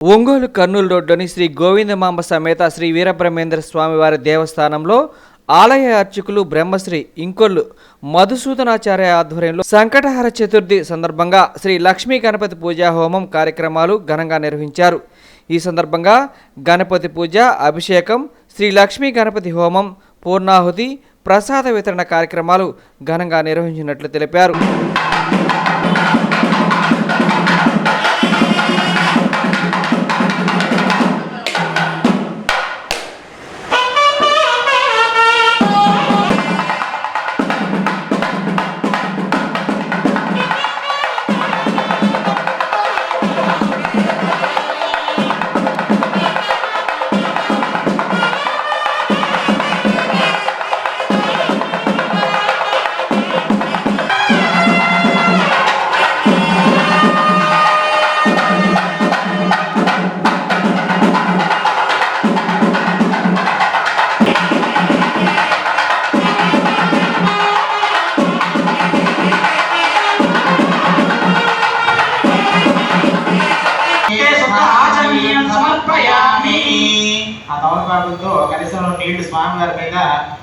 ఒంగోలు కర్నూలు రోడ్లోని శ్రీ గోవిందమాంబ సమేత శ్రీ వీరబ్రహ్మేంద్ర స్వామివారి దేవస్థానంలో ఆలయ అర్చకులు బ్రహ్మశ్రీ ఇంకొల్లు మధుసూదనాచార్య ఆధ్వర్యంలో సంకటహర చతుర్థి సందర్భంగా శ్రీ లక్ష్మీ గణపతి పూజా హోమం కార్యక్రమాలు ఘనంగా నిర్వహించారు. ఈ సందర్భంగా గణపతి పూజ, అభిషేకం, శ్రీ లక్ష్మీ గణపతి హోమం, పూర్ణాహుతి, ప్రసాద వితరణ కార్యక్రమాలు ఘనంగా నిర్వహించినట్లు తెలిపారు. తమలపాకులతో కనీసం నీళ్లు స్వామివారి మీద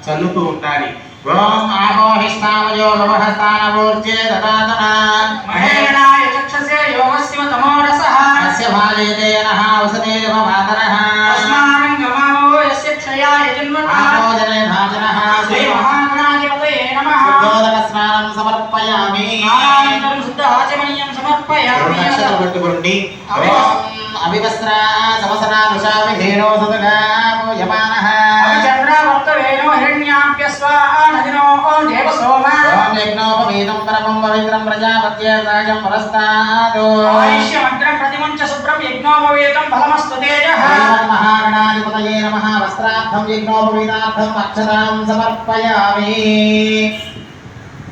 చల్లుతూ ఉండాలి. ఓం ఆహోహిస్తామయో నమఃస్థానమూర్తే దదాతన మహేరణాయ చక్షసే యోగస్య తమోరసః అస్య భాజేతే నః వసతేవ మాతరః అస్మాకం గమామో యస్య క్షయాయ జన్మః ఆమోదనే భాజనః శ్రీ మహాగణాధిపతయే నమః శుద్ధోదక స్నానం సమర్పయామి. నారాయణం శుద్ధ ఆచమనీయం సమర్పయామి. అక్షతలు పట్టుకోండి. అవివస్త్ర సమసనానుషామి హేనో సదగామో యమానః అవిచంద్రవర్తవేనో హిరణ్యాప్యస్వానదినో దేవసోమ ఓం యజ్ఞోపవీతం పరమం పవిత్రం ప్రజాపత్యేర్రాజం పరస్తాదో ఆయుష్యమగ్రం ప్రతిమంచ శుభ్రం యజ్ఞోపవీతం ఫలమస్తు తేజః మహాగణాధిపతయే నమః. వస్త్రార్థం యజ్ఞోపవీతార్థం అక్షతాం సమర్పయామి.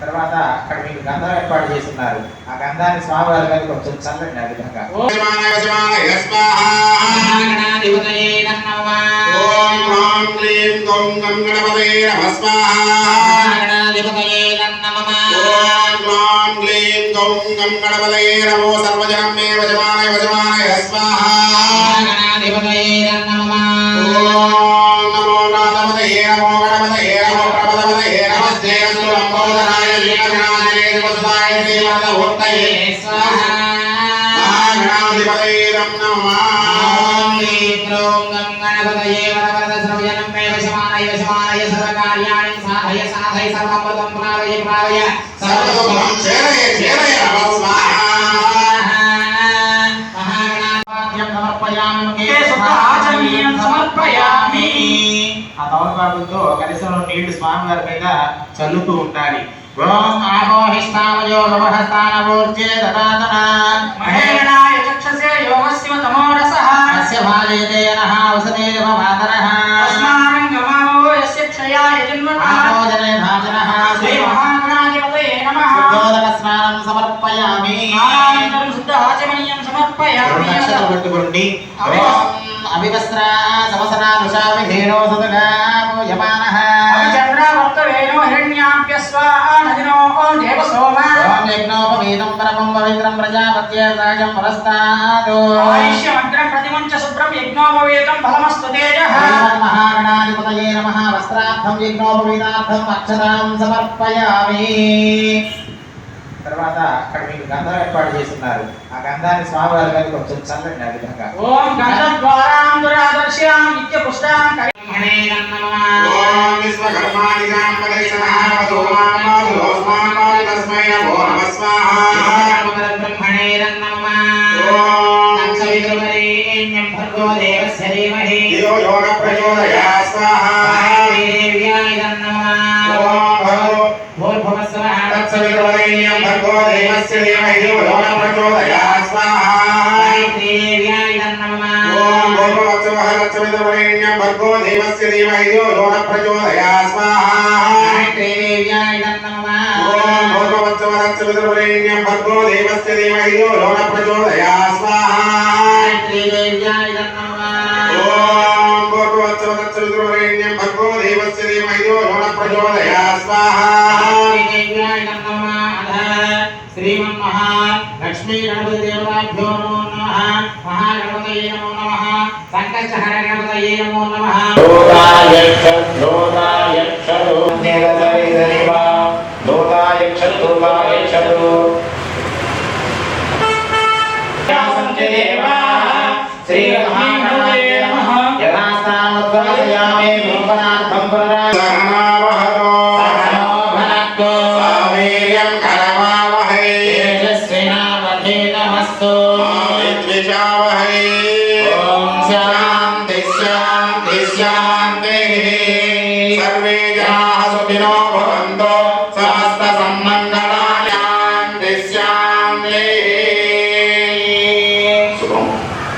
తర్వాత అక్కడ మీకు గంధం ఏర్పాటు చేస్తున్నారు. ఆ గంధాన్ని స్వామివారి గారికి కొంచెం చల్లండి. ఆ విధంగా ఆ తమలపాకులతో కనీసం నీళ్లు స్వామివారి మీద చల్లుతూ ఉండాలి. ఓం ఆహోహిస్తామయో నమఃస్థానమూర్తే దదాతన మహేరణాయ చక్షసే యోగస్య తమోరసః అస్య భాజేతే నః వసతేవ మాతరః అస్మాకం గమామో యస్య క్షయాయ జన్మః ఆమోదనే భాజనః శ్రీ మహాగణాధిపతయే నమః శుద్ధోదక స్నానం సమర్పయామి. నారాయణం శుద్ధ ఆచమనీయం సమర్పయామి. అక్షతలు పట్టుకోండి. అవివస్త్ర సమసనానుషామి హేనో సదగామో యమానః అవిచంద్రవర్తవేనో హిరణ్యాప్యస్వానదినో దేవసోమ ఓం యజ్ఞోపవీతం పరమం పవిత్రం ప్రజాపత్యేర్రాజం పరస్తాదో ఆయుష్యమగ్రం ప్రతిమంచ శుభ్రం యజ్ఞోపవీతం ఫలమస్తు తేజః మహాగణాధిపతయే నమః. వస్త్రార్థం యజ్ఞోపవీతార్థం అక్షతాం సమర్పయామి. తర్వాత అక్కడ మీకు గంధం ఏర్పాటు చేస్తున్నారు. ఆ గంధాన్ని స్వామివారి గారికి కొంచెం చల్లండి. ఆ విధంగా ఓం గంధద్వారాం దురాదర్శ్యాం నిత్య పుష్టాం కరిమణే నమః. ఓం విశ్వకర్మాణికాం పదైసనావతో మామాదోస్మామాది తస్మై నమో నమః స్వాహా. బ్రహ్మణే నమః. ఓం తత్సవితుర్వరేణ్యం భర్గో దేవస్య ధీమహి ధియో యో న ప్రచోదయాత్ స్వాహా. దేవ్యాయ నమః. ఓం భూర్భువస్వః తత్సవితుర్వరేణ్యం భర్గో దేవస్య ధీమహి ధియో యో న ప్రచోదయాత్ స్వాహా. దేవ్యాయ నమః. ఓం భూర్భువస్వః తత్సవితుర్వరేణ్యం భర్గో దేవస్య ధీమహి ధియో యో న ప్రచోదయాత్ స్వాహా. దేవ్యాయ నమః. ఓం భూర్భువస్వః తత్సవితుర్వరేణ్యం భర్గో దేవస్య ధీమహి ధియో యో న ప్రచోదయాత్ స్వాహా. దేవ్యాయ నమః. ఓం భూర్భువస్వః తత్సవితుర్వరేణ్యం భర్గో దేవస్య ధీమహి ధియో యో న ప్రచోదయాత్ స్వాహా. దేవ్యాయ నమః. శ్రీమన్మహా లక్ష్మీ గణపతి దేవతాభ్యో నమః. మహాగణపతయే నమః. సంకష్టహర గణపతయే నమో నమః. శ్రీ మహాగణాయ నమః. యథాస్థానోద్వాసయామి భూపనార్థం పునరాసహనావహతో సహనో భనక్తో సావీర్యం కరవావహై తేజస్వినావధీతమస్తు విద్విషావహై. ఓం శాంతి శాంతి శాంతి. సర్వే జనాః సుఖినో భవంతు. సమస్త సన్మంగళాని. శాంతి శాంతి. శుభం.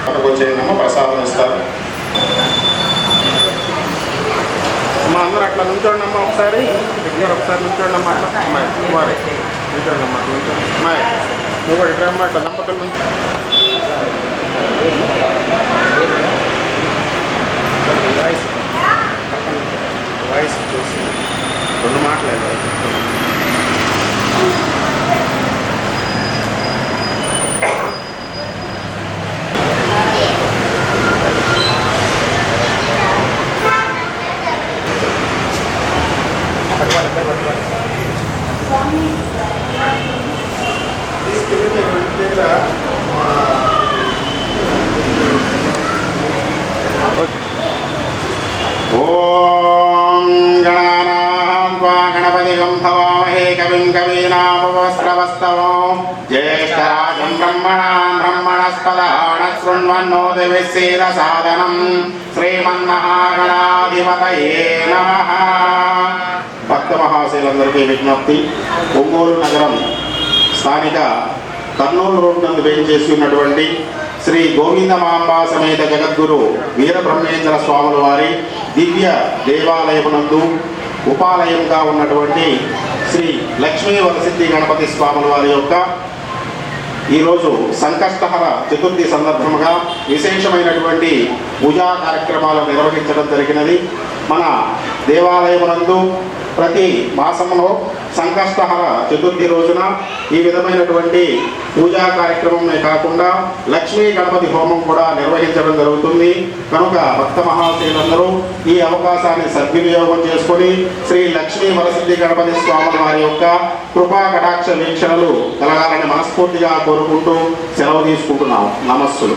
అక్కడికి వచ్చేయమ్మా, ప్రసాదం ఇస్తారు. అమ్మా అందరూ అట్లా నుంచోండి అమ్మా, ఒకసారి దగ్గర ఒకసారి నుంచోండి అమ్మా. అట్లా అమ్మాయి కుమారి నుంచోండి అమ్మా, నుంచోండి అమ్మాయి. నువ్వు కూడా ఇక్కడ అమ్మా, అట్లా దంపతుల నుంచి వాయిస్ చూసి రెండు మాట్లాడారు. ఓం గణానాం త్వా గణపతిగం భవామహే కవిం కవీనాముపస్రవస్తవం జ్యేష్ఠరాజం బ్రహ్మణాం బ్రహ్మణస్పదాన శృణ్వన్నోతిభిస్సేద సాదనం శ్రీమన్మహాగణాధిపతయే నమః. భక్త మహాశయులందరికీ విజ్ఞప్తి. ఒంగోలు నగరం స్థానిక కర్నూలు రోడ్ నందు వేయించేసి ఉన్నటువంటి శ్రీ గోవిందమాంబ సమేత జగద్గురు వీరబ్రహ్మేంద్ర స్వాముల వారి దివ్య దేవాలయమునందు ఉపాలయంగా ఉన్నటువంటి శ్రీ లక్ష్మీ వరసిద్ధి గణపతి స్వాముల వారి యొక్క ఈరోజు సంకష్టహర చతుర్థి సందర్భంగా విశేషమైనటువంటి పూజా కార్యక్రమాలు నిర్వహించడం జరిగినది. మన దేవాలయమునందు ప్రతి మాసంలో సంకష్టహర చతుర్థి రోజున ఈ విధమైనటువంటి పూజా కార్యక్రమమే కాకుండా లక్ష్మీ గణపతి హోమం కూడా నిర్వహించడం జరుగుతుంది. కనుక భక్త మహాశయులందరూ ఈ అవకాశాన్ని సద్వినియోగం చేసుకొని శ్రీ లక్ష్మీ వరసిద్ధి గణపతి స్వాముల వారి యొక్క కృపా కటాక్ష వీక్షణలు కలగాలని మనస్ఫూర్తిగా కోరుకుంటూ సెలవు తీసుకుంటున్నాం. నమస్సులు.